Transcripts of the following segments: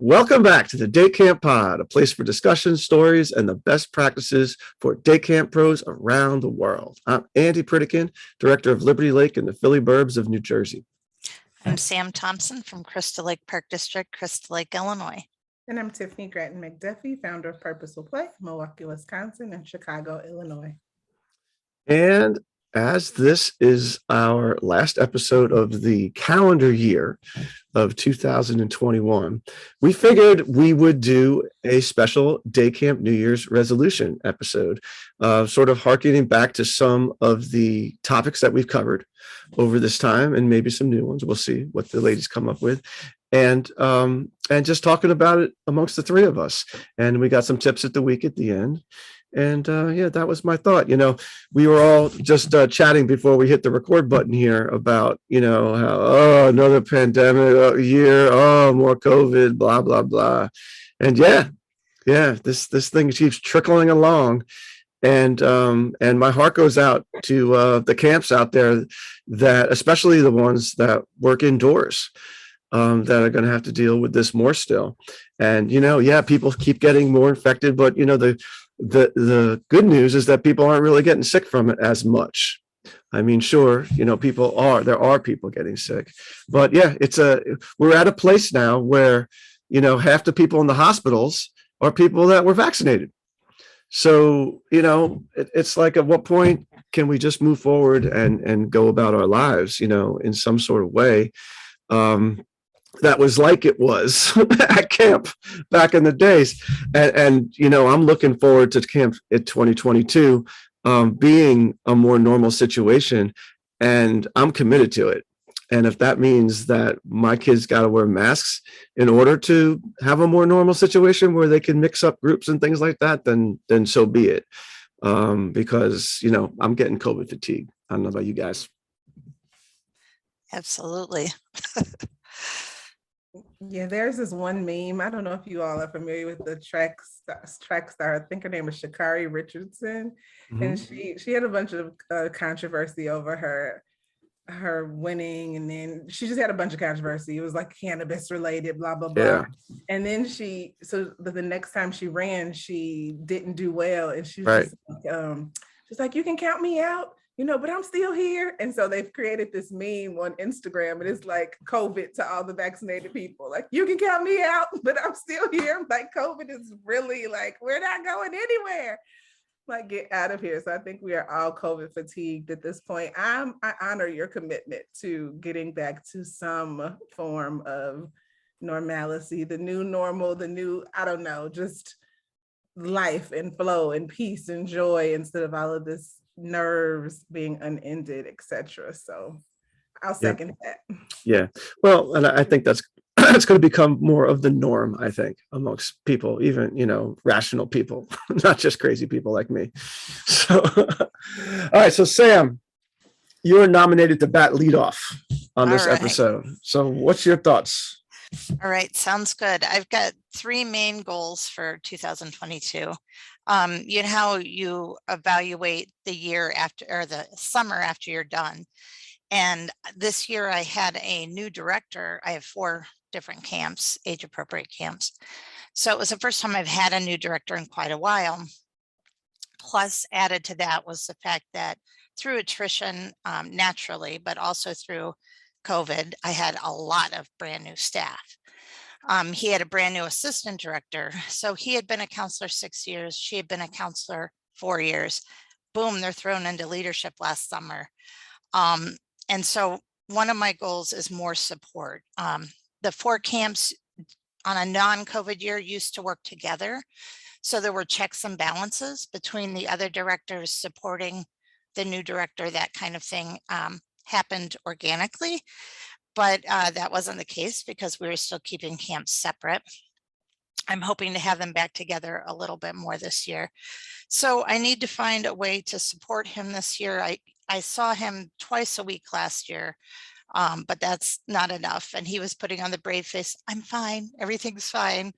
Welcome back to the Day Camp Pod, a place for discussion, stories, and the best practices for day camp pros around the world. I'm Andy Pritikin, Director of Liberty Lake in the Philly Burbs of New Jersey. I'm Sam Thompson from Crystal Lake Park District, Crystal Lake, Illinois. And I'm Tiffany Grattan McDuffie, founder of Purposeful Play, Milwaukee, Wisconsin, and Chicago, Illinois. And as this is our last episode of the calendar year of 2021, we figured we would do a special Day Camp New Year's resolution episode, sort of harkening back to some of the topics that we've covered over this time and maybe some new ones. We'll see what the ladies come up with. And just talking about it amongst the three of us. And we got some tips at the week at the end. And yeah, that was my thought. We were all just chatting before we hit the record button here about, how, another pandemic year, more COVID, blah, blah, blah. And yeah, this thing keeps trickling along. And my heart goes out to the camps out there that, especially the ones that work indoors, that are going to have to deal with this more still. And, people keep getting more infected, but, the good news is that people aren't really getting sick from it as much. I mean, sure, there are people getting sick, but yeah, we're at a place now where, half the people in the hospitals are people that were vaccinated. So, it's like, at what point can we just move forward and go about our lives, in some sort of way? That was like it was at camp back in the days. And I'm looking forward to camp in 2022 being a more normal situation, and I'm committed to it. And if that means that my kids got to wear masks in order to have a more normal situation where they can mix up groups and things like that, then so be it. Because, I'm getting COVID fatigue. I don't know about you guys. Absolutely. Yeah, there's this one meme. I don't know if you all are familiar with the track star. I think her name is Sha'Carri Richardson. Mm-hmm. And she had a bunch of controversy over her winning, and then she just had a bunch of controversy. It was like cannabis related, blah blah blah. Yeah. And then the next time she ran, she didn't do well, and she was just like, you can count me out, but I'm still here. And so they've created this meme on Instagram, and it's like COVID to all the vaccinated people. Like, you can count me out, but I'm still here. Like, COVID is really like, we're not going anywhere. Like, get out of here. So I think we are all COVID fatigued at this point. I honor your commitment to getting back to some form of normalcy, the new normal, I don't know, just life and flow and peace and joy instead of all of this nerves being unended, etc. So I'll second that. Yeah. Well, and I think that's it's going to become more of the norm, I think, amongst people, even, rational people, not just crazy people like me. So, all right. So, Sam, you're nominated to bat leadoff on this episode. So what's your thoughts? All right. Sounds good. I've got three main goals for 2022. How you evaluate the year after, or the summer after you're done. And this year I had a new director. I have 4 different camps, age appropriate camps. So it was the first time I've had a new director in quite a while. Plus, added to that was the fact that through attrition, naturally, but also through COVID, I had a lot of brand new staff. He had a brand new assistant director. So he had been a counselor 6 years. She had been a counselor 4 years. Boom, they're thrown into leadership last summer. And so one of my goals is more support. The 4 camps on a non-COVID year used to work together. So there were checks and balances between the other directors supporting the new director. That kind of thing happened organically. But that wasn't the case because we were still keeping camps separate. I'm hoping to have them back together a little bit more this year. So I need to find a way to support him this year. I saw him twice a week last year, but that's not enough. And he was putting on the brave face, I'm fine, everything's fine.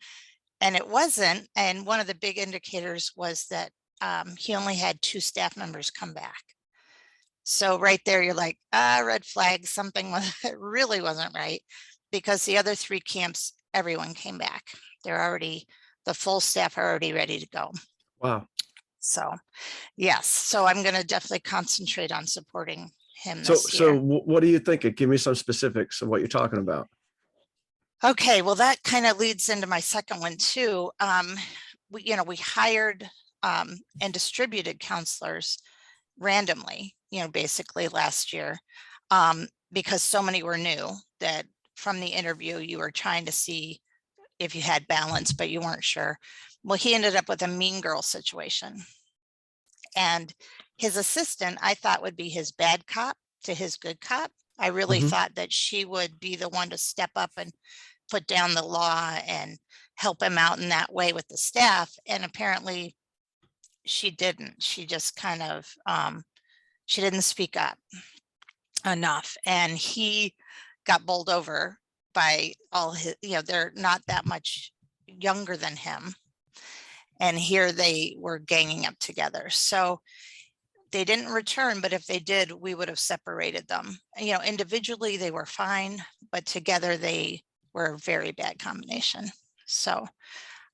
And it wasn't. And one of the big indicators was that he only had 2 staff members come back. So right there, you're like, red flag, something really wasn't right. because the other 3 camps, everyone came back. The full staff are already ready to go. Wow. So, yes. So I'm going to definitely concentrate on supporting him So, this year. what are you thinking? Give me some specifics of what you're talking about. Okay, well, that kind of leads into my second one too. We hired and distributed counselors randomly, basically last year, because so many were new that from the interview, you were trying to see if you had balance, but you weren't sure. Well, he ended up with a mean girl situation. And his assistant, I thought, would be his bad cop to his good cop. I really thought that she would be the one to step up and put down the law and help him out in that way with the staff. And apparently she didn't. She just kind of, she didn't speak up enough. And he got bowled over by all his, they're not that much younger than him. And here they were ganging up together. So they didn't return, but if they did, we would have separated them. Individually they were fine, but together they were a very bad combination. So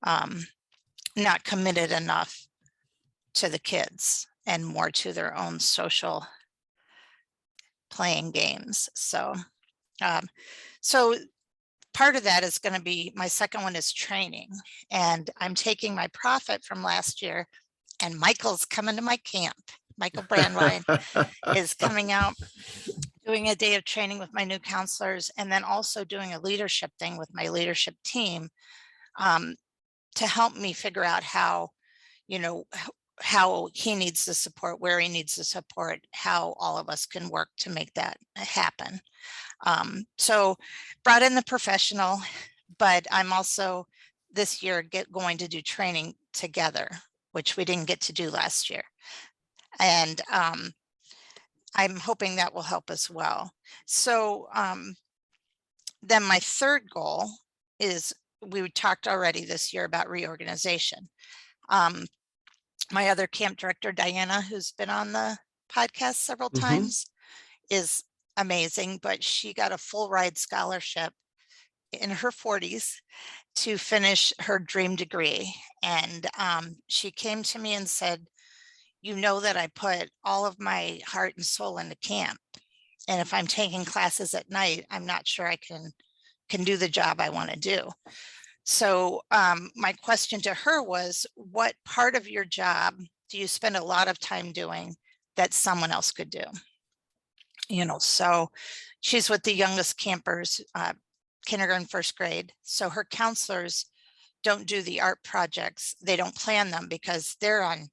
not committed enough to the kids and more to their own social playing games. So part of that is going to be, my second one is training, and I'm taking my profit from last year, and Michael's coming to my camp. Michael Brandwein is coming out, doing a day of training with my new counselors, and then also doing a leadership thing with my leadership team to help me figure out how he needs the support, where he needs the support, how all of us can work to make that happen. So brought in the professional, but I'm also this year going to do training together, which we didn't get to do last year. And I'm hoping that will help as well. So then my third goal is, we talked already this year about reorganization. My other camp director, Diana, who's been on the podcast several times, is amazing, but she got a full ride scholarship in her 40s to finish her dream degree. And she came to me and said, that I put all of my heart and soul into camp. And if I'm taking classes at night, I'm not sure I can do the job I want to do. So my question to her was, what part of your job do you spend a lot of time doing that someone else could do? So she's with the youngest campers, kindergarten, first grade. So her counselors don't do the art projects. They don't plan them because they're on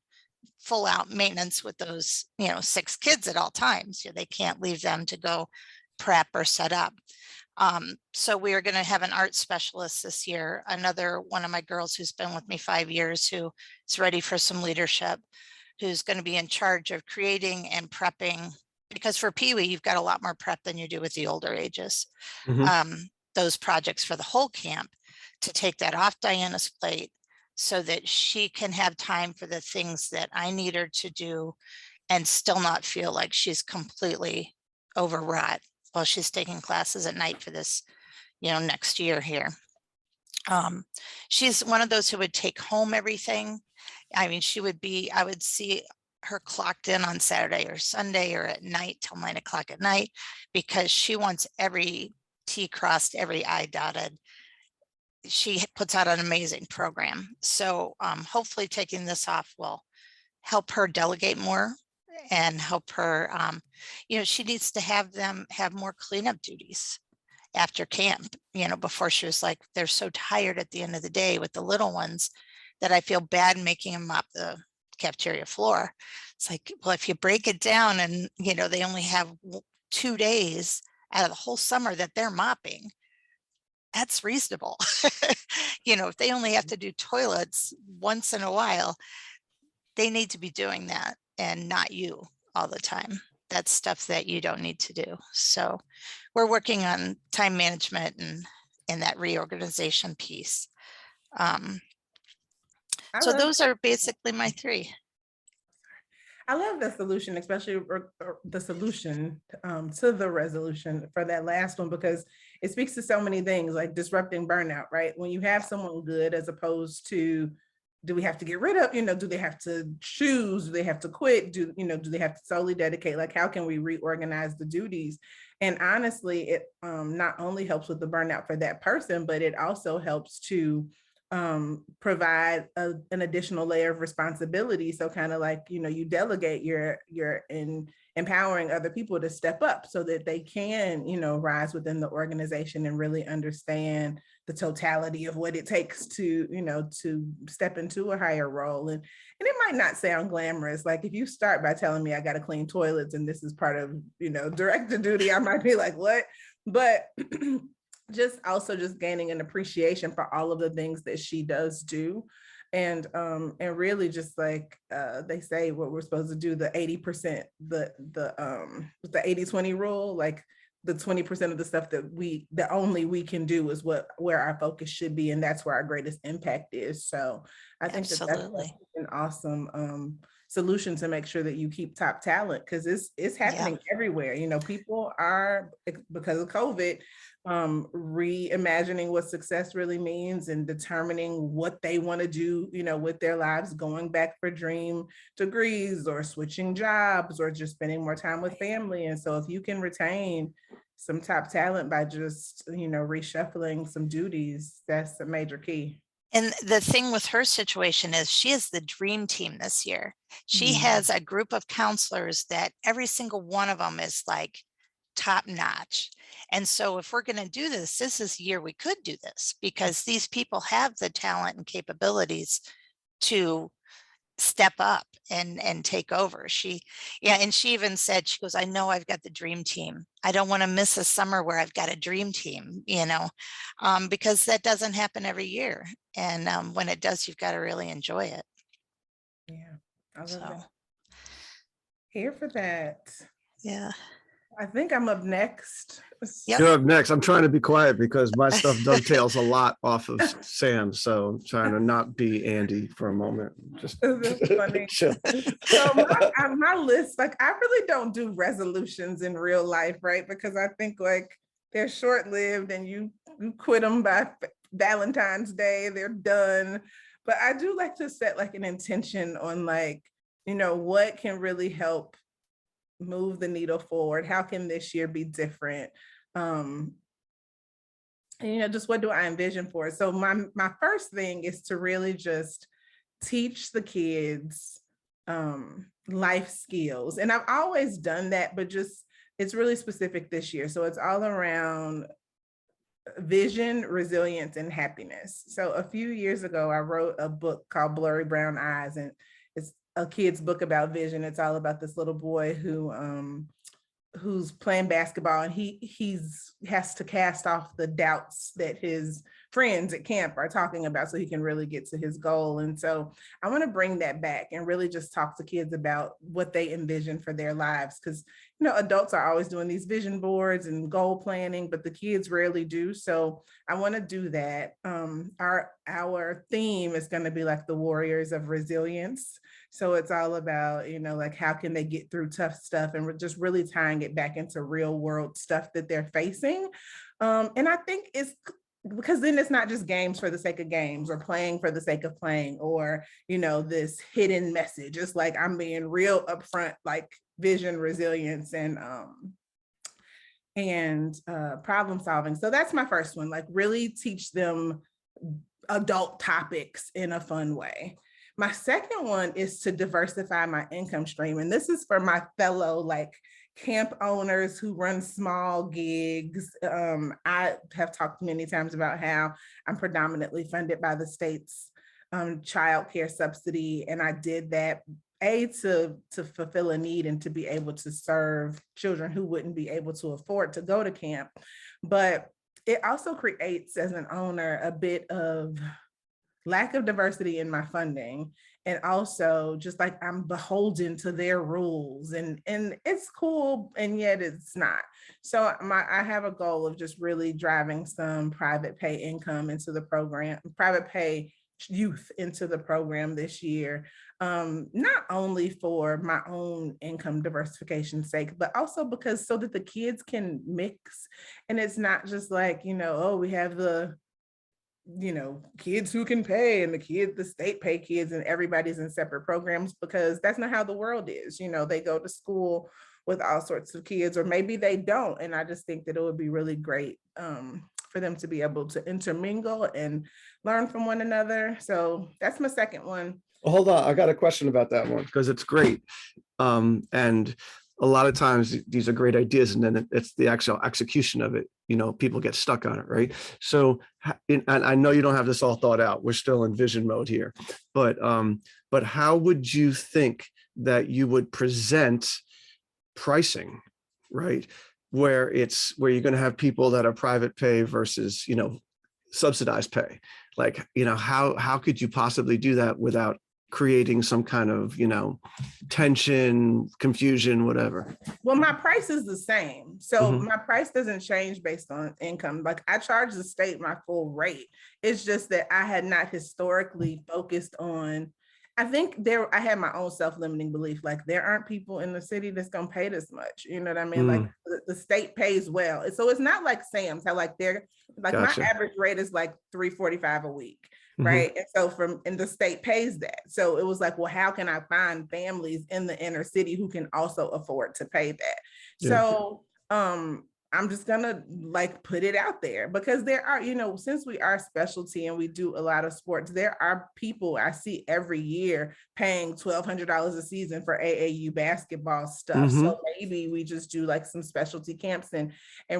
full out maintenance with those, 6 kids at all times. They can't leave them to go prep or set up. So we are going to have an art specialist this year, another one of my girls who's been with me 5 years, who is ready for some leadership, who's going to be in charge of creating and prepping, because for Pee Wee, you've got a lot more prep than you do with the older ages. Those projects for the whole camp, to take that off Diana's plate so that she can have time for the things that I need her to do and still not feel like she's completely overwrought while she's taking classes at night for this, next year here. She's one of those who would take home everything. I mean, I would see her clocked in on Saturday or Sunday or at night till 9 o'clock at night, because she wants every T crossed, every I dotted. She puts out an amazing program. So hopefully taking this off will help her delegate more and help her. She needs to have them have more cleanup duties after camp, before she was like, they're so tired at the end of the day with the little ones that I feel bad making them mop the cafeteria floor. It's like, well, if you break it down and, they only have 2 days out of the whole summer that they're mopping, that's reasonable. If they only have to do toilets once in a while, they need to be doing that and not you all the time. That's stuff that you don't need to do. So we're working on time management and that reorganization piece. So those are basically my 3. I love the solution, especially the solution to the resolution for that last one, because it speaks to so many things, like disrupting burnout, right? When you have someone good, as opposed to, do we have to get rid of, do they have to choose, do they have to quit, do they have to solely dedicate, like how can we reorganize the duties? And honestly, it not only helps with the burnout for that person, but it also helps to provide an additional layer of responsibility. So kind of like, you delegate, you're empowering other people to step up so that they can, rise within the organization and really understand the totality of what it takes to, to step into a higher role. And it might not sound glamorous. Like if you start by telling me I got to clean toilets and this is part of, director duty, I might be like, what? But just gaining an appreciation for all of the things that she does do. And really just like they say, what we're supposed to do, the 80%, the 80-20 rule, like the 20% of the stuff that only we can do is where our focus should be. And that's where our greatest impact is. So I think that's an awesome solution to make sure that you keep top talent, because it's happening everywhere. People are, because of COVID, reimagining what success really means and determining what they want to do, with their lives, going back for dream degrees or switching jobs or just spending more time with family. And so if you can retain some top talent by just, reshuffling some duties, that's a major key. And the thing with her situation is she is the dream team this year. She has a group of counselors that every single one of them is like top notch. And so if we're going to do this, this is the year we could do this, because these people have the talent and capabilities to step up and take over. And she even said, she goes, I know I've got the dream team. I don't want to miss a summer where I've got a dream team, because that doesn't happen every year. And when it does, you've got to really enjoy it. Yeah, I love that. Here for that. Yeah. I think I'm up next. Yep. You're up next. I'm trying to be quiet because my stuff dovetails a lot off of Sam. So I'm trying to not be Andy for a moment. Just funny. So my list, like I really don't do resolutions in real life, right? Because I think like they're short-lived and you quit them by Valentine's Day, they're done. But I do like to set like an intention on like, what can really help move the needle forward? How can this year be different? And, just what do I envision for it? So my first thing is to really just teach the kids life skills. And I've always done that, but just it's really specific this year. So it's all around vision, resilience, and happiness. So a few years ago, I wrote a book called Blurry Brown Eyes, and it's a kid's book about vision. It's all about this little boy who's playing basketball, and he has to cast off the doubts that his friends at camp are talking about so he can really get to his goal. And so I want to bring that back and really just talk to kids about what they envision for their lives, because adults are always doing these vision boards and goal planning, but the kids rarely do. So I want to do that. Our theme is going to be like the warriors of resilience. So it's all about, like how can they get through tough stuff, and just really tying it back into real world stuff that they're facing. And I think it's because then it's not just games for the sake of games or playing for the sake of playing, or, this hidden message. It's like I'm being real upfront, like vision, resilience, and problem solving. So that's my first one, like really teach them adult topics in a fun way. My second one is to diversify my income stream. And this is for my fellow like camp owners who run small gigs. I have talked many times about how I'm predominantly funded by the state's child care subsidy. And I did that to fulfill a need and to be able to serve children who wouldn't be able to afford to go to camp. But it also creates, as an owner, a bit of lack of diversity in my funding, and also just like I'm beholden to their rules, and it's cool and yet it's not. So I have a goal of just really driving some private pay income into the program, private pay youth into the program this year, not only for my own income diversification sake, but also because so that the kids can mix. And it's not just like, oh, we have the kids who can pay and the state pay kids and everybody's in separate programs, because that's not how the world is. They go to school with all sorts of kids, or maybe they don't. And I just think that it would be really great for them to be able to intermingle and learn from one another. So that's my second one. Well, hold on. I got a question about that one because it's great. And a lot of times these are great ideas, and then it's the actual execution of it. People get stuck on it, right? So, and I know you don't have this all thought out. We're still in vision mode here, but how would you think that you would present pricing, right? Where you're going to have people that are private pay versus, subsidized pay. Like, how could you possibly do that without creating some kind of, tension, confusion, whatever? Well, my price is the same. So my price doesn't change based on income. Like, I charge the state my full rate. It's just that I had not historically focused on, I think I had my own self-limiting belief. Like, there aren't people in the city that's going to pay this much. You know what I mean? Like, the state pays well. So it's not like Sam's, how like Gotcha. My average rate is like $345 a week. Right. And so and the state pays that. So it was like, well, how can I find families in the inner city who can also afford to pay that? Yeah. So I'm just gonna put it out there, because there are, since we are specialty and we do a lot of sports, there are people I see every year paying $1,200 a season for AAU basketball stuff. So maybe we just do some specialty camps and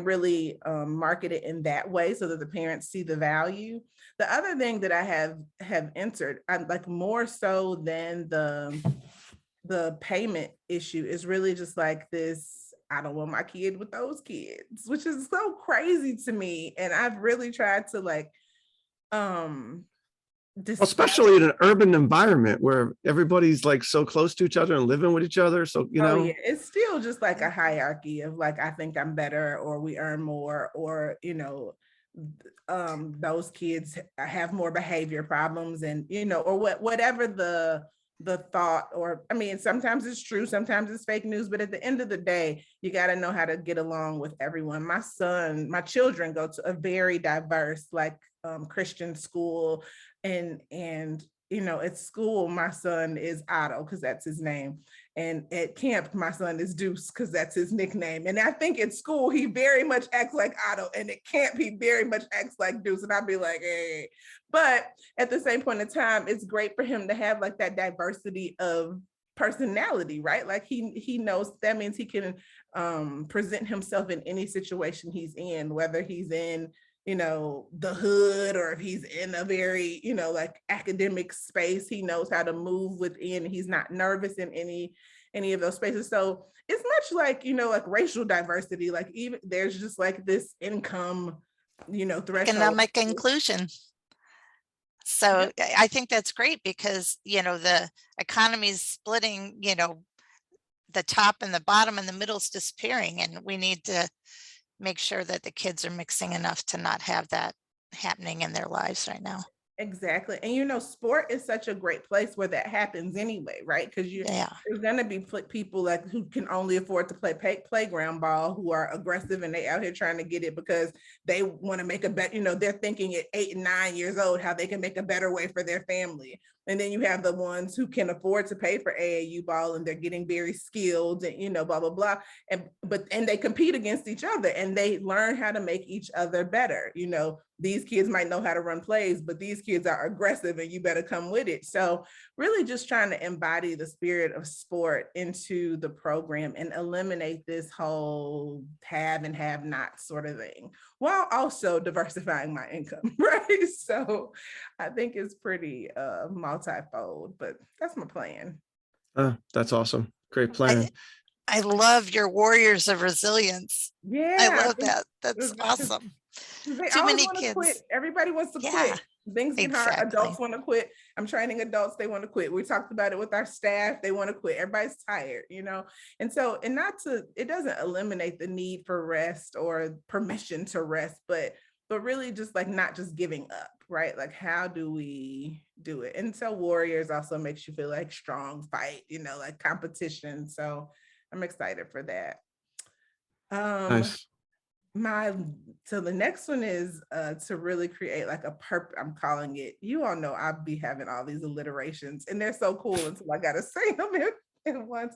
really market it in that way so that the parents see the value. The other thing that I have entered, I'm more so than the payment issue, is really just this, I don't want my kid with those kids, which is so crazy to me. And I've really tried to especially in an urban environment where everybody's so close to each other and living with each other. So, Oh, yeah. It's still just a hierarchy of I think I'm better, or we earn more, or, those kids have more behavior problems, and, or whatever the thought, or sometimes it's true, sometimes it's fake news, but at the end of the day, you got to know how to get along with everyone. My children go to a very diverse Christian school, and at school my son is Otto because that's his name, and at camp my son is Deuce because that's his nickname. And I think at school he very much acts like Otto, and at camp he very much acts like Deuce, and I'd be like, hey. But at the same point in time, it's great for him to have that diversity of personality, right? He knows that means he can present himself in any situation he's in, whether he's in the hood, or if he's in a very academic space. He knows how to move within. He's not nervous in any of those spaces. So it's much like racial diversity. Even there's just this income threshold, economic inclusion. So I think that's great, because the economy's splitting, the top and the bottom and the middle's disappearing, and we need to make sure that the kids are mixing enough to not have that happening in their lives right now. Exactly. And sport is such a great place where that happens anyway, right? Because there's going to be people who can only afford to play playground ball, who are aggressive, and they out here trying to get it because they want to make a bet. They're thinking at 8 and 9 years old how they can make a better way for their family. And then you have the ones who can afford to pay for AAU ball, and they're getting very skilled, and blah blah blah. And they compete against each other, and they learn how to make each other better. These kids might know how to run plays, but these kids are aggressive, and you better come with it. So really just trying to embody the spirit of sport into the program and eliminate this whole have and have not sort of thing, while also diversifying my income, right? So I think it's pretty multifold, but that's my plan. That's awesome. Great plan. I love your warriors of resilience. Yeah, I love that. That's awesome. Too many kids. Quit. Everybody wants to quit. Things get hard. Adults want to quit. I'm training adults. They want to quit. We talked about it with our staff. They want to quit. Everybody's tired, And so, it doesn't eliminate the need for rest or permission to rest, but really just not just giving up, right? Like, how do we do it? And so Warriors also makes you feel like strong fight, like competition. So I'm excited for that. Nice. So the next one is to really create like a I'm calling it, you all know I'll be having all these alliterations and they're so cool until I gotta say them in once.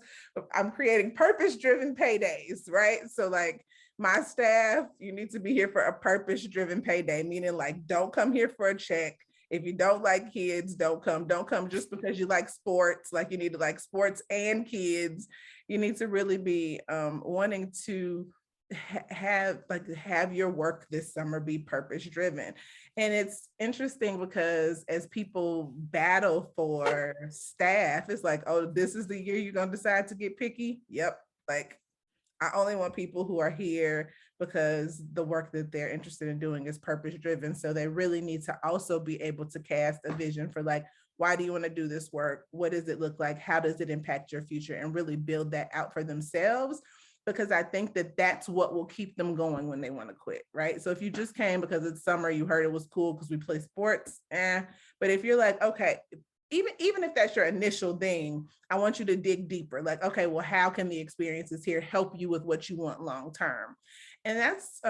I'm creating purpose-driven paydays, right? So like my staff, you need to be here for a purpose-driven payday, meaning like don't come here for a check. If you don't like kids, don't come just because you like sports. Like you need to like sports and kids. You need to really be wanting to have your work this summer be purpose driven. And it's interesting because as people battle for staff, it's like, oh, this is the year you're gonna decide to get picky. Yep. Like I only want people who are here because the work that they're interested in doing is purpose driven. So they really need to also be able to cast a vision for like, why do you want to do this work? What does it look like? How does it impact your future? And really build that out for themselves, because I think that that's what will keep them going when they want to quit, right? So if you just came because it's summer, you heard it was cool because we play sports, but if you're like, okay, even if that's your initial thing, I want you to dig deeper. Like, okay, well, how can the experiences here help you with what you want long-term? And that's,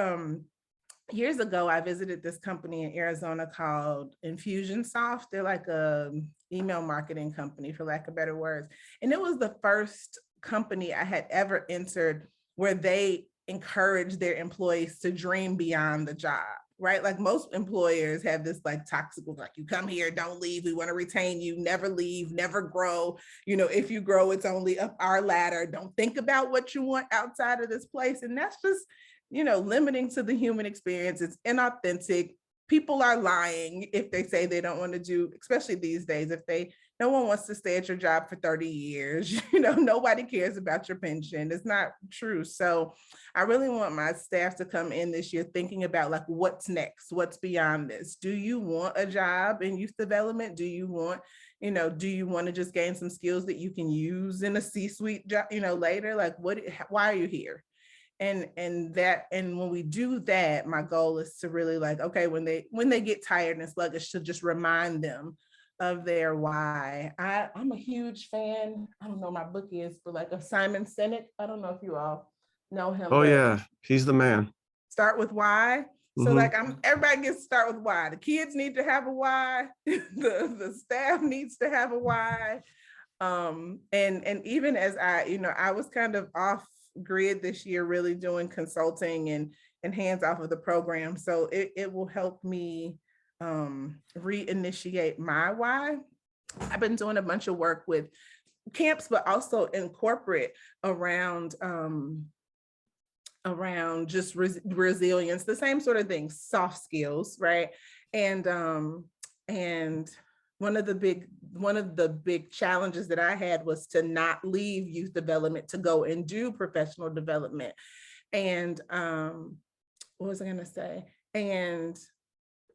years ago, I visited this company in Arizona called Infusionsoft. They're like a email marketing company, for lack of better words. And it was the first company I had ever entered where they encourage their employees to dream beyond the job, right? Like most employers have this like toxic, like you come here, don't leave. We want to retain you, never leave, never grow. If you grow, it's only up our ladder. Don't think about what you want outside of this place. And that's just, limiting to the human experience. It's inauthentic. People are lying if they say they don't want to do, especially these days, no one wants to stay at your job for 30 years. Nobody cares about your pension. It's not true. So I really want my staff to come in this year thinking about like, what's next? What's beyond this? Do you want a job in youth development? Do you want to just gain some skills that you can use in a C-suite job, later? Like why are you here? And when we do that, my goal is to really like, okay, when they get tired and sluggish, to just remind them of their why. I'm a huge fan. I don't know my book is, but like of Simon Sinek. I don't know if you all know him. Oh yeah, he's the man. Start with why. So like everybody gets to start with why. The kids need to have a why. the staff needs to have a why. And even as I was kind of off grid this year, really doing consulting and hands off of the program. So it will help me reinitiate my why. I've been doing a bunch of work with camps, but also in corporate around just resilience, the same sort of thing, soft skills, right? And one of the big challenges that I had was to not leave youth development to go and do professional development. And what was I going to say? And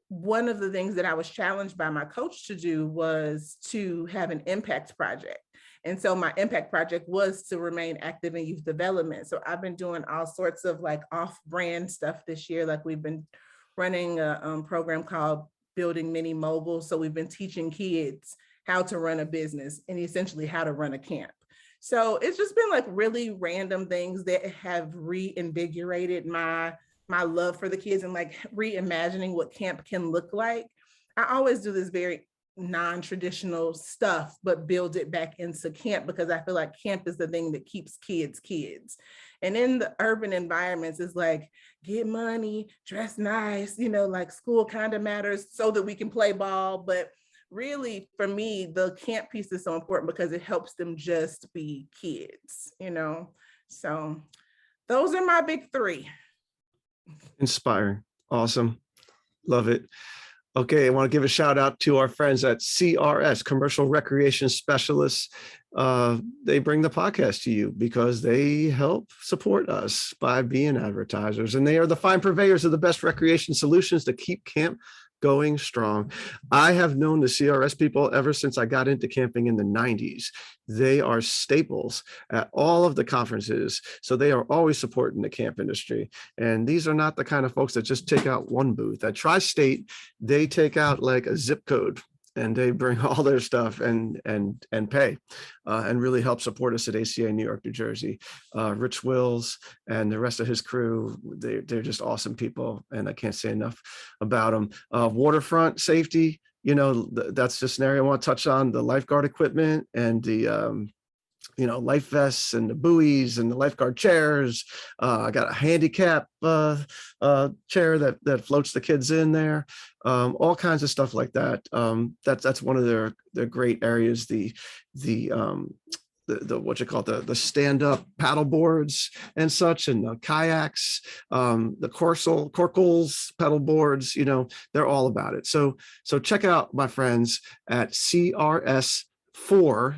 one of the things that I was challenged by my coach to do was to have an impact project. And so my impact project was to remain active in youth development. So I've been doing all sorts of like off-brand stuff this year. Like we've been running a program called Building Mini Mobile. So we've been teaching kids how to run a business and essentially how to run a camp. So it's just been like really random things that have reinvigorated my love for the kids and like reimagining what camp can look like. I always do this very non-traditional stuff, but build it back into camp because I feel like camp is the thing that keeps kids. And in the urban environments, it's like, get money, dress nice, like school kind of matters so that we can play ball. But really, for me, the camp piece is so important because it helps them just be kids, So those are my big three. Inspiring. Awesome. Love it. Okay, I want to give a shout out to our friends at CRS, Commercial Recreation Specialists. They bring the podcast to you because they help support us by being advertisers, and they are the fine purveyors of the best recreation solutions to keep camp going strong. I have known the CRS people ever since I got into camping in the 90s. They are staples at all of the conferences. So they are always supporting the camp industry. And these are not the kind of folks that just take out one booth. At Tri-State, they take out like a zip code and they bring all their stuff and pay and really help support us at ACA New York, New Jersey. Rich Wills and the rest of his crew, they're just awesome people, and I can't say enough about them. Waterfront Safety, you know, that's just an area I want to touch on. The lifeguard equipment and the life vests and the buoys and the lifeguard chairs. I got a handicap chair that floats the kids in there. All kinds of stuff like that. That's one of their great areas. The what you call the stand-up paddle boards and such, and the kayaks, the corkles, pedal boards, they're all about it. So check out my friends at CRS4,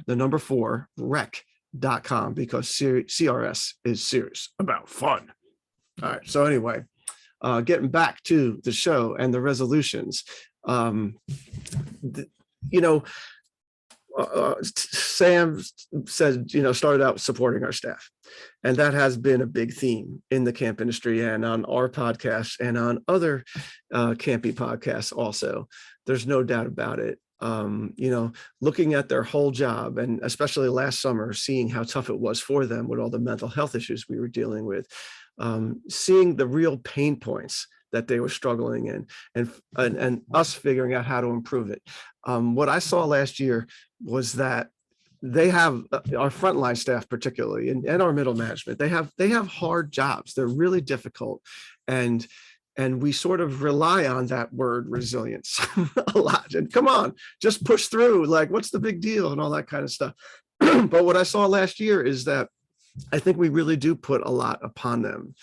the number 4, rec.com, because CRS is serious about fun. All right. So anyway, getting back to the show and the resolutions, Sam said, started out supporting our staff. And that has been a big theme in the camp industry and on our podcast and on other campy podcasts also. There's no doubt about it. Looking at their whole job, and especially last summer, seeing how tough it was for them with all the mental health issues we were dealing with, seeing the real pain points that they were struggling in, and us figuring out how to improve it. What I saw last year was that they have our frontline staff, particularly, and our middle management, they have hard jobs. They're really difficult. And we sort of rely on that word resilience a lot. And come on, just push through. Like, what's the big deal and all that kind of stuff. But what I saw last year is that I think we really do put a lot upon them,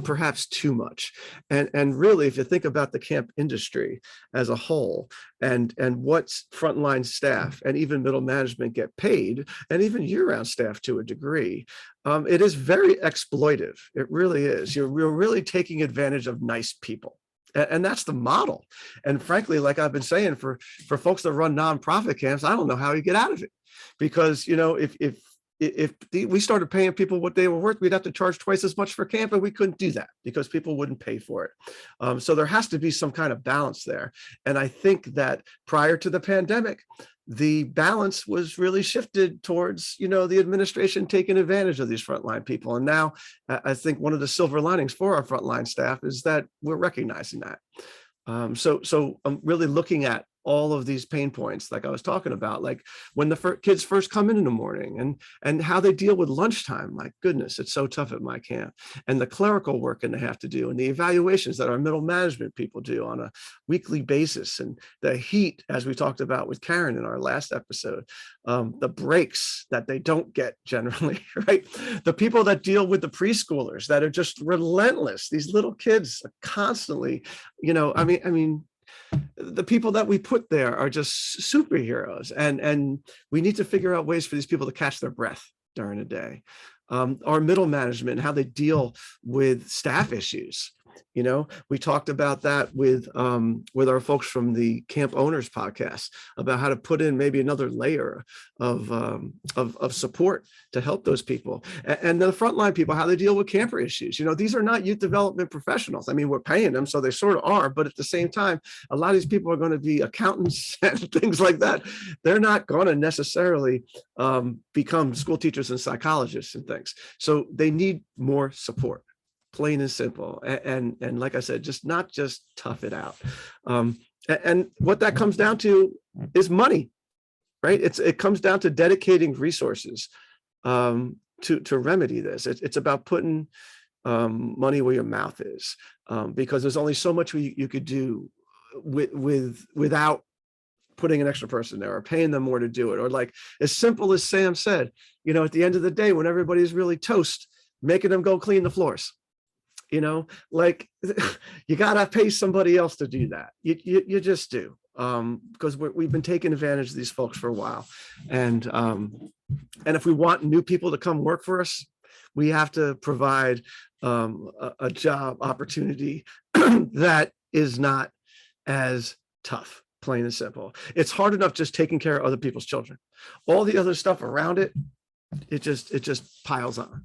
perhaps too much. And really, if you think about the camp industry as a whole, and what frontline staff and even middle management get paid, and even year-round staff to a degree, it is very exploitive. It really is. You're really taking advantage of nice people. And that's the model. And frankly, like I've been saying, for folks that run nonprofit camps, I don't know how you get out of it. Because, if we started paying people what they were worth, we'd have to charge twice as much for camp, and we couldn't do that because people wouldn't pay for it. So there has to be some kind of balance there. And I think that prior to the pandemic, the balance was really shifted towards, the administration taking advantage of these frontline people. And now I think one of the silver linings for our frontline staff is that we're recognizing that. So I'm really looking at all of these pain points, like I was talking about, like when the kids first come in the morning, and how they deal with lunchtime. My goodness, it's so tough at my camp. And the clerical work that they have to do, and the evaluations that our middle management people do on a weekly basis, and the heat, as we talked about with Karen in our last episode, the breaks that they don't get generally, right? The people that deal with the preschoolers that are just relentless. These little kids are constantly, I mean, the people that we put there are just superheroes, and we need to figure out ways for these people to catch their breath during the day. Our middle management, how they deal with staff issues. We talked about that with our folks from the Camp Owners podcast about how to put in maybe another layer of support to help those people, and the frontline people, how they deal with camper issues. These are not youth development professionals. I mean, we're paying them, so they sort of are, but at the same time, a lot of these people are going to be accountants and things like that. They're not going to necessarily become school teachers and psychologists and things. So they need more support. Plain and simple. And like I said, just not just tough it out. And what that comes down to is money, right? It comes down to dedicating resources to remedy this. It's about putting money where your mouth is, because there's only so much you could do without putting an extra person there or paying them more to do it. Or like as simple as Sam said, at the end of the day, when everybody's really toast, making them go clean the floors. Like you gotta pay somebody else to do that. You just do, because we've been taking advantage of these folks for a while, and if we want new people to come work for us, we have to provide a job opportunity that is not as tough, plain and simple. It's hard enough just taking care of other people's children. All the other stuff around it, it just piles on.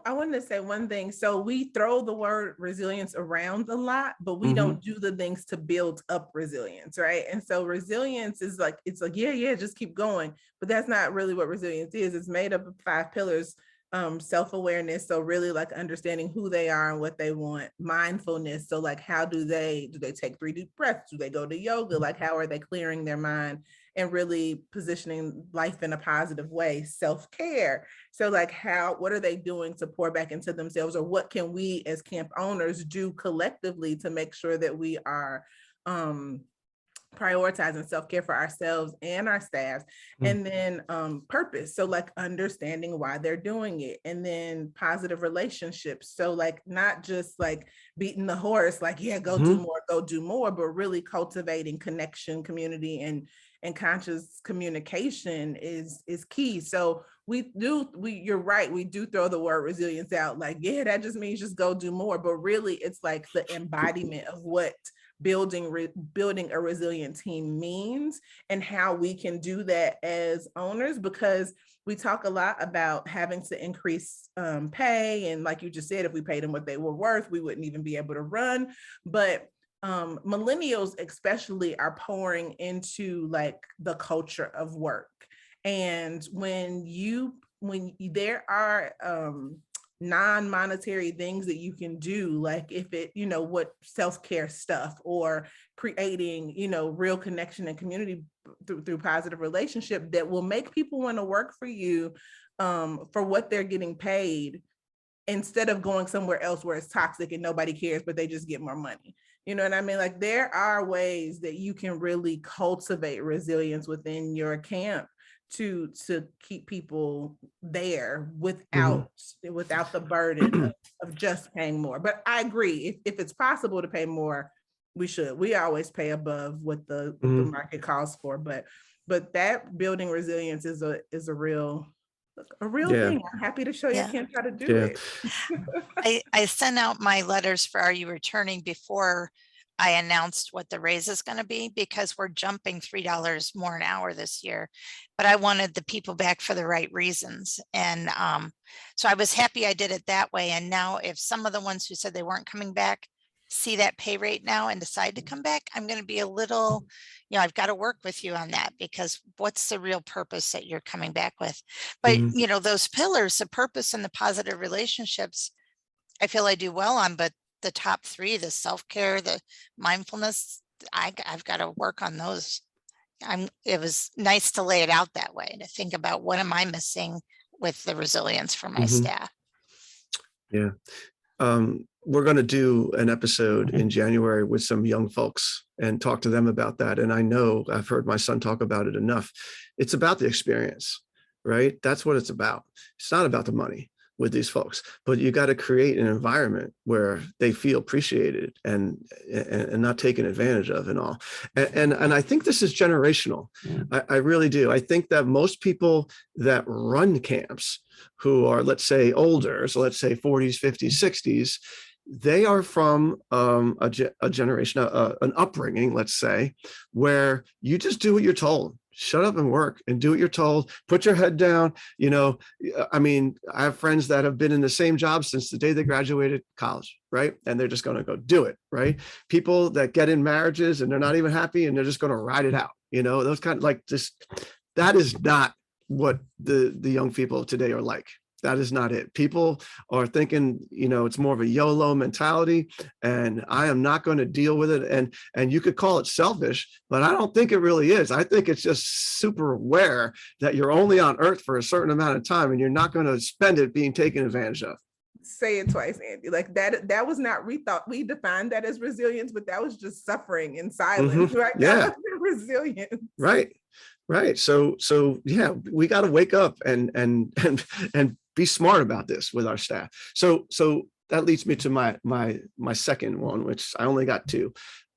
I wanted to say one thing. So we throw the word resilience around a lot, but we don't do the things to build up resilience, right? And so resilience is like, it's like, yeah, just keep going. But that's not really what resilience is. It's made up of 5 pillars. Self-awareness, so really like understanding who they are and what they want. Mindfulness, so like how do they take 3 deep breaths? Do they go to yoga? Like how are they clearing their mind and really positioning life in a positive way? Self-care, so like what are they doing to pour back into themselves, or what can we as camp owners do collectively to make sure that we are prioritizing self-care for ourselves and our staff. And then purpose, so like understanding why they're doing it. And then positive relationships, so like not just like beating the horse, like go do more, but really cultivating connection, community, and conscious communication is key. So you're right, we do throw the word resilience out, like that just means just go do more, but really it's like the embodiment of what building a resilient team means, and how we can do that as owners, because we talk a lot about having to increase pay, and like you just said, if we paid them what they were worth, we wouldn't even be able to run. But millennials especially are pouring into like the culture of work, and when there are non-monetary things that you can do, like if it, what self-care stuff, or creating, real connection and community through positive relationship that will make people want to work for you for what they're getting paid, instead of going somewhere else where it's toxic and nobody cares, but they just get more money. You know what I mean? Like there are ways that you can really cultivate resilience within your camp to keep people there without the burden of just paying more. But I agree, if it's possible to pay more, we should. We always pay above what the market calls for, but that building resilience is a real thing. I'm happy to show your camp how to do it. I sent out my letters for Are You Returning before I announced what the raise is going to be, because we're jumping $3 more an hour this year, but I wanted the people back for the right reasons. And so I was happy I did it that way. And now if some of the ones who said they weren't coming back see that pay rate now and decide to come back, I'm going to be a little, I've got to work with you on that, because what's the real purpose that you're coming back with? But, those pillars, the purpose and the positive relationships, I feel I do well on, but the top 3, the self-care, the mindfulness, I've got to work on those. It was nice to lay it out that way, to think about what am I missing with the resilience for my staff. Yeah. We're going to do an episode in January with some young folks and talk to them about that. And I know I've heard my son talk about it enough. It's about the experience, right? That's what it's about. It's not about the money with these folks, but you got to create an environment where they feel appreciated and not taken advantage of and all. And I think this is generational. I really do. I think that most people that run camps who are, let's say, older, so let's say 40s, 50s, 60s, they are from a generation, an upbringing, let's say, where you just do what you're told. Shut up and work and do what you're told. Put your head down. I mean, I have friends that have been in the same job since the day they graduated college, right? And they're just going to go do it, right? People that get in marriages and they're not even happy and they're just going to ride it out. Those kind of that is not what the young people of today are like. That is not it. People are thinking, it's more of a YOLO mentality, and I am not going to deal with it. And you could call it selfish, but I don't think it really is. I think it's just super aware that you're only on earth for a certain amount of time and you're not going to spend it being taken advantage of. Say it twice, Andy. Like that was not rethought. We defined that as resilience, but that was just suffering in silence, right? Yeah. Resilience. Right. So yeah, we got to wake up and be smart about this with our staff. So that leads me to my second one, which I only got 2.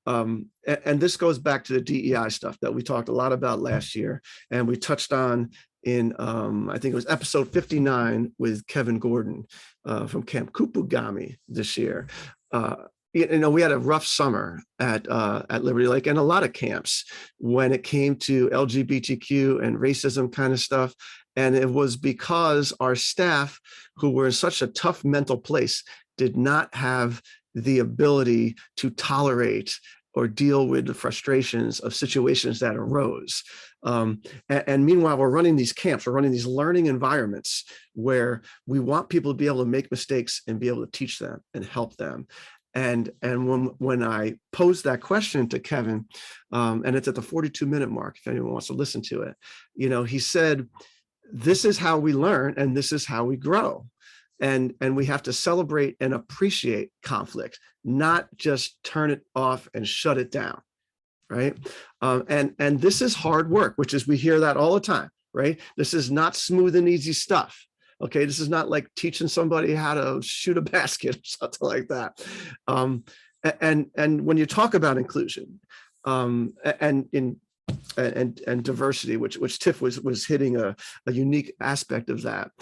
And this goes back to the DEI stuff that we talked a lot about last year, and we touched on in I think it was episode 59 with Kevin Gordon from Camp Kupugami this year. we had a rough summer at Liberty Lake and a lot of camps when it came to LGBTQ and racism kind of stuff. And it was because our staff, who were in such a tough mental place, did not have the ability to tolerate or deal with the frustrations of situations that arose. And meanwhile, we're running these camps, we're running these learning environments where we want people to be able to make mistakes and be able to teach them and help them. And when I posed that question to Kevin, and it's at the 42-minute mark, if anyone wants to listen to it, he said, this is how we learn and this is how we grow. And we have to celebrate and appreciate conflict, not just turn it off and shut it down, right? And this is hard work, which is, we hear that all the time, right? This is not smooth and easy stuff. Okay, this is not like teaching somebody how to shoot a basket or something like that. And when you talk about inclusion and diversity, which Tiff was hitting a unique aspect of that,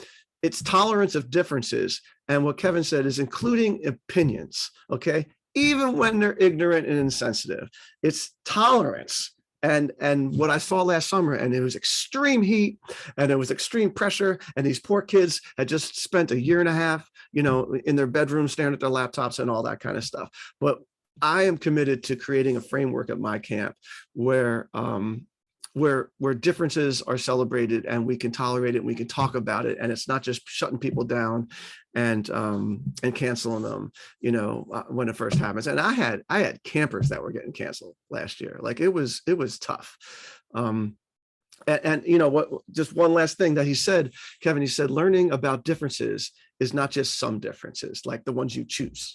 it's tolerance of differences. And what Kevin said is including opinions, okay? Even when they're ignorant and insensitive, it's tolerance. And what I saw last summer, and it was extreme heat and it was extreme pressure. And these poor kids had just spent a year and a half, in their bedroom, staring at their laptops and all that kind of stuff. But I am committed to creating a framework at my camp where differences are celebrated and we can tolerate it, and we can talk about it, and it's not just shutting people down and canceling them, when it first happens. And I had campers that were getting canceled last year. Like it was tough. And what? Just one last thing that he said, Kevin. He said, learning about differences is not just some differences, like the ones you choose.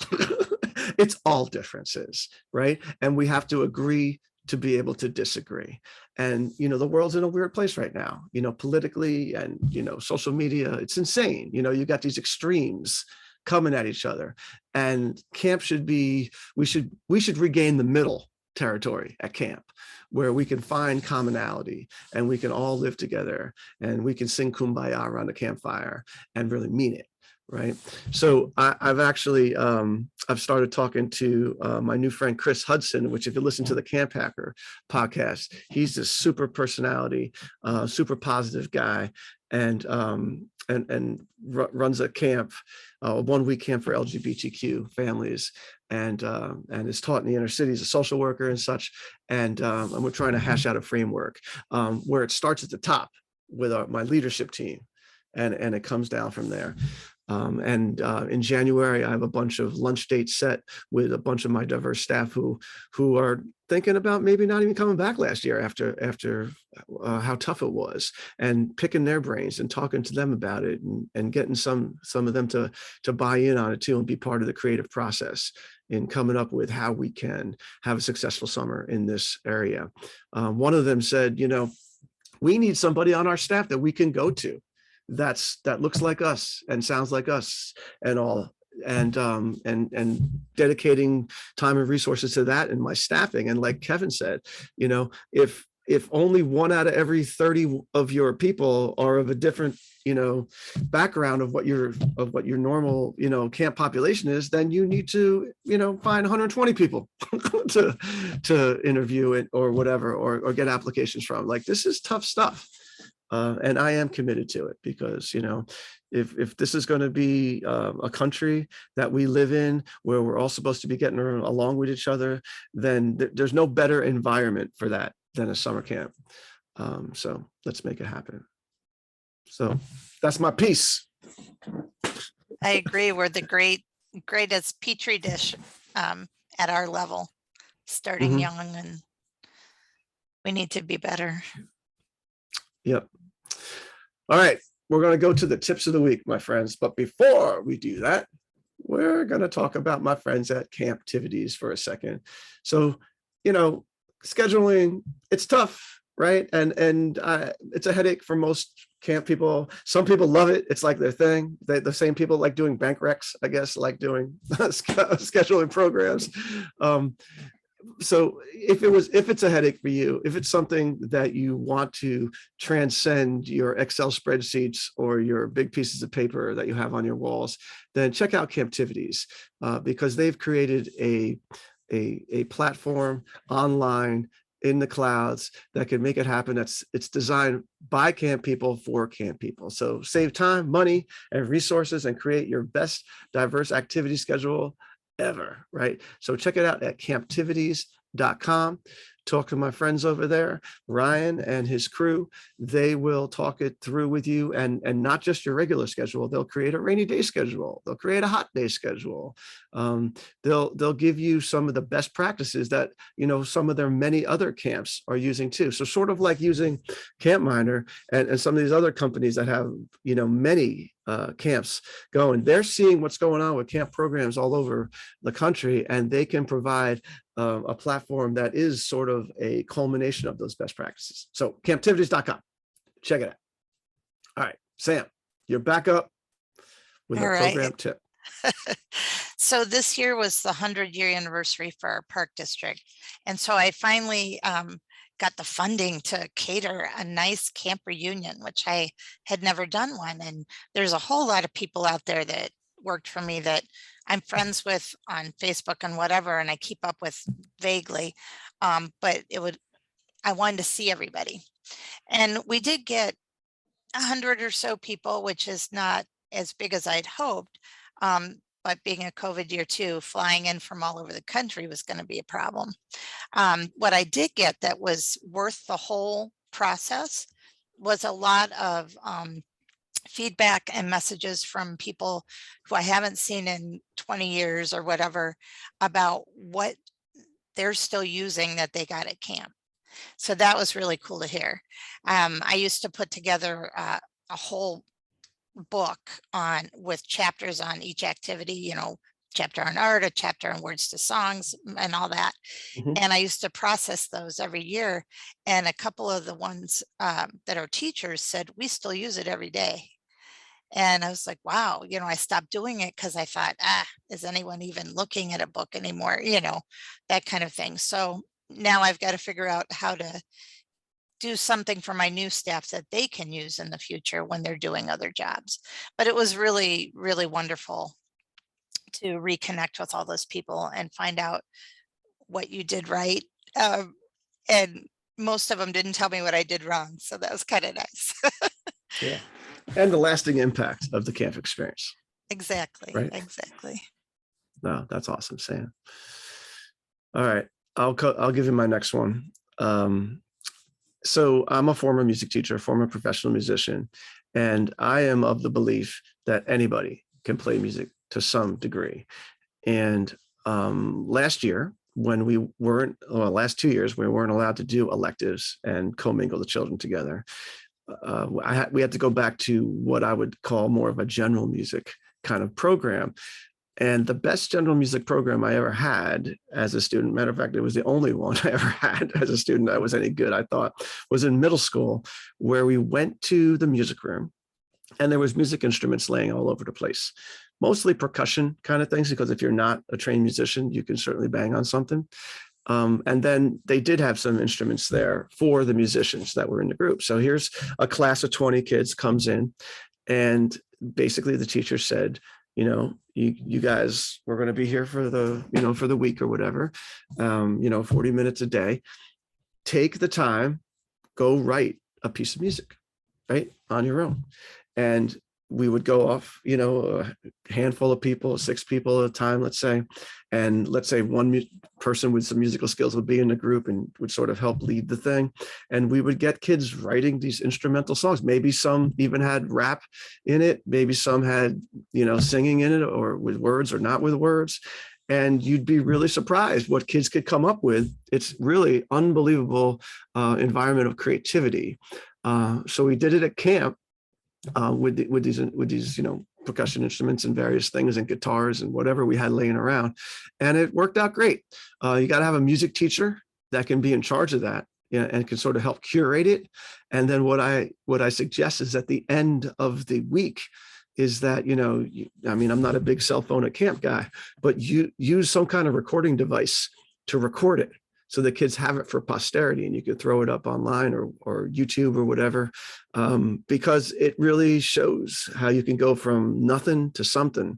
It's all differences, right? And we have to agree to be able to disagree. And, the world's in a weird place right now, politically and, social media, it's insane. You got these extremes coming at each other, and camp should be, we should regain the middle territory at camp where we can find commonality and we can all live together and we can sing Kumbaya around the campfire and really mean it. Right. So I've actually, I've started talking to my new friend, Chris Hudson, which if you listen to the Camp Hacker podcast, he's this super personality, super positive guy, and runs a camp, a 1-week camp for LGBTQ families, and is taught in the inner city as a social worker and such. And we're trying to hash out a framework where it starts at the top with my leadership team, and it comes down from there. In January, I have a bunch of lunch dates set with a bunch of my diverse staff who are thinking about maybe not even coming back last year after how tough it was, and picking their brains and talking to them about it, and getting some of them to buy in on it too, and be part of the creative process in coming up with how we can have a successful summer in this area. One of them said, we need somebody on our staff that we can go to that looks like us and sounds like us and all, and dedicating time and resources to that in my staffing. And like Kevin said, if only 1 out of every 30 of your people are of a different background of what your normal camp population is, then you need to find 120 people to interview it or whatever, or get applications from. Like, this is tough stuff. And I am committed to it because, if this is going to be a country that we live in where we're all supposed to be getting along with each other, then there's no better environment for that than a summer camp. So let's make it happen. So that's my piece. I agree. We're the greatest petri dish at our level, starting young, and we need to be better. Yep. All right. We're going to go to the tips of the week, my friends. But before we do that, we're going to talk about my friends at Camptivities for a second. So, scheduling, it's tough, right? And it's a headache for most camp people. Some people love it. It's like their thing. The same people like doing bank recs, I guess, like doing scheduling programs. So if it's a headache for you, if it's something that you want to transcend your Excel spreadsheets or your big pieces of paper that you have on your walls, then check out Camptivities, because they've created a platform online in the clouds that can make it happen. It's designed by camp people for camp people. So save time, money, and resources, and create your best diverse activity schedule ever, right? So check it out at camptivities.com. Talk to my friends over there, Ryan and his crew. They will talk it through with you, and not just your regular schedule. They'll create a rainy day schedule. They'll create a hot day schedule. They'll give you some of the best practices that, you know, some of their many other camps are using too. So sort of like using CampMiner and some of these other companies that have, you know, many camps going, they're seeing what's going on with camp programs all over the country, and they can provide a platform that is sort of a culmination of those best practices. So camptivities.com, check it out. All right, Sam, you're back up with a program tip. So this year was the 100-year anniversary for our park district. And so I finally got the funding to cater a nice camp reunion, which I had never done one. And there's a whole lot of people out there that worked for me that I'm friends with on Facebook and whatever, and I keep up with vaguely. But I wanted to see everybody. And we did get 100 or so people, which is not as big as I'd hoped. But being a COVID year too, flying in from all over the country was going to be a problem. What I did get that was worth the whole process was a lot of feedback and messages from people who I haven't seen in 20 years or whatever about what they're still using that they got at camp. So that was really cool to hear. I used to put together a whole book with chapters on each activity, you know, chapter on art, a chapter on words to songs and all that. Mm-hmm. And I used to process those every year. And a couple of the ones that are teachers said, we still use it every day. And I was like, wow, you know, I stopped doing it because I thought, is anyone even looking at a book anymore? You know, that kind of thing. So now I've got to figure out how to do something for my new staff that they can use in the future when they're doing other jobs. But it was really, really wonderful to reconnect with all those people and find out what you did right. And most of them didn't tell me what I did wrong. So that was kind of nice. Yeah. And the lasting impact of the camp experience. Exactly. Right? Exactly. No, that's awesome, Sam. All right. I'll give you my next one. So I'm a former music teacher, former professional musician, and I am of the belief that anybody can play music to some degree. And last year, when last 2 years, we weren't allowed to do electives and commingle the children together. We had to go back to what I would call more of a general music kind of program. And the best general music program I ever had as a student, matter of fact, it was the only one I ever had as a student that was any good, I thought, was in middle school, where we went to the music room and there was music instruments laying all over the place, mostly percussion kind of things, because if you're not a trained musician, you can certainly bang on something. And then they did have some instruments there for the musicians that were in the group. So here's a class of 20 kids comes in, and basically the teacher said, you know, you guys, we're going to be here for the week or whatever, 40 minutes a day. Take the time, go write a piece of music, right, on your own. And we would go off, a handful of people, 6 people at a time, let's say. And let's say one person with some musical skills would be in the group and would sort of help lead the thing. And we would get kids writing these instrumental songs. Maybe some even had rap in it. Maybe some had, singing in it, or with words or not with words. And you'd be really surprised what kids could come up with. It's really unbelievable environment of creativity. So we did it at camp. With these percussion instruments and various things and guitars and whatever we had laying around, and it worked out great. You got to have a music teacher that can be in charge of that, and can sort of help curate it. And then what I suggest is at the end of the week is that I'm not a big cell phone at camp guy, but you use some kind of recording device to record it so the kids have it for posterity, and you can throw it up online or YouTube or whatever, because it really shows how you can go from nothing to something,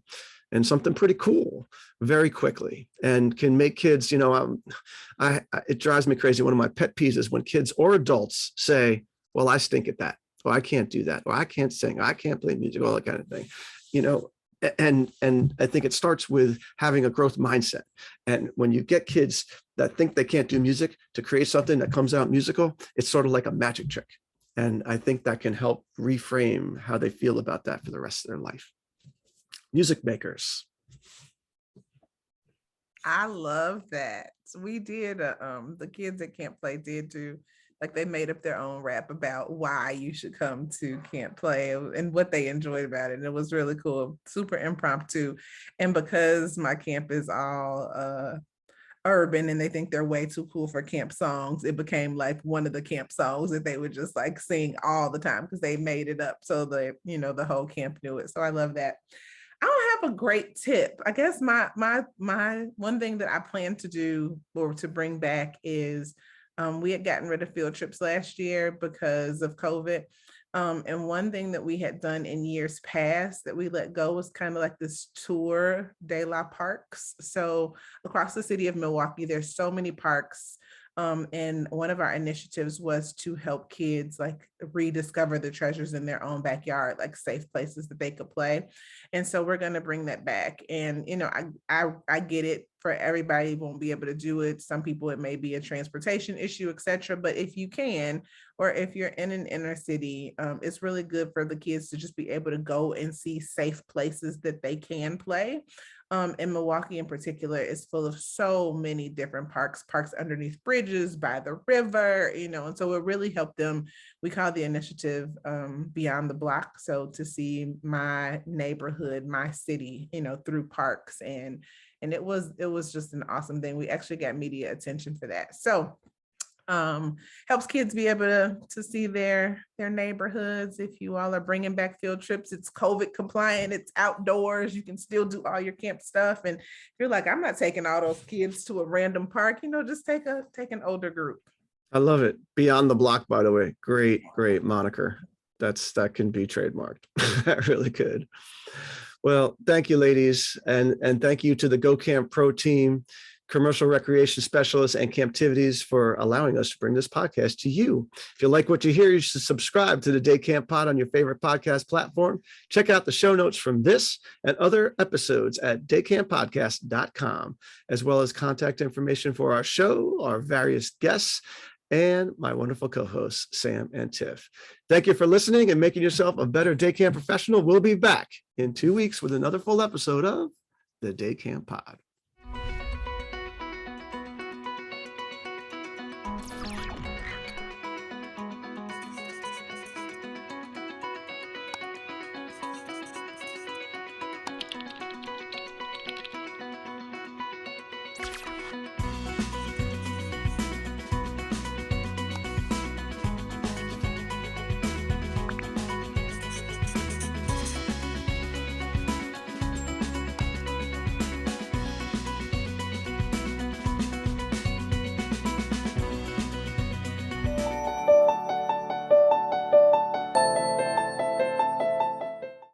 and something pretty cool very quickly, and can make kids, it drives me crazy. One of my pet peeves is when kids or adults say, well, I stink at that, or I can't do that, or I can't sing, or I can't play music, all that kind of thing, and I think it starts with having a growth mindset. And when you get kids that think they can't do music to create something that comes out musical, it's sort of like a magic trick. And I think that can help reframe how they feel about that for the rest of their life. Music makers. I love that. So we did, the kids at Camp Play did do, like, they made up their own rap about why you should come to Camp Play and what they enjoyed about it. And it was really cool, super impromptu. And because my camp is all urban and they think they're way too cool for camp songs, it became like one of the camp songs that they would just like sing all the time because they made it up. So the whole camp knew it. So I love that. I don't have a great tip. I guess my one thing that I plan to do or to bring back is we had gotten rid of field trips last year because of COVID. And one thing that we had done in years past that we let go was kind of like this tour de la parks. So across the city of Milwaukee, there's so many parks. And one of our initiatives was to help kids like rediscover the treasures in their own backyard, like safe places that they could play. And so we're going to bring that back. And, I get it, for everybody won't be able to do it. Some people, it may be a transportation issue, etc. But if you can, or if you're in an inner city, it's really good for the kids to just be able to go and see safe places that they can play. And Milwaukee in particular is full of so many different parks underneath bridges, by the river, and so it really helped them. We call the initiative Beyond the Block. So to see my neighborhood, my city, through parks, and it was just an awesome thing. We actually got media attention for that. So helps kids be able to see their neighborhoods. If you all are bringing back field trips, it's COVID compliant, it's outdoors, you can still do all your camp stuff. And if you're like, I'm not taking all those kids to a random park, just take an older group. I love it. Beyond the Block, by the way, great moniker. That can be trademarked. That really could. Well, thank you, ladies, and thank you to the Go Camp Pro team, commercial recreation specialists, and Camptivities for allowing us to bring this podcast to you. If you like what you hear, you should subscribe to the Day Camp Pod on your favorite podcast platform. Check out the show notes from this and other episodes at daycamppodcast.com, as well as contact information for our show, our various guests, and my wonderful co-hosts, Sam and Tiff. Thank you for listening and making yourself a better day camp professional. We'll be back in 2 weeks with another full episode of the Day Camp Pod.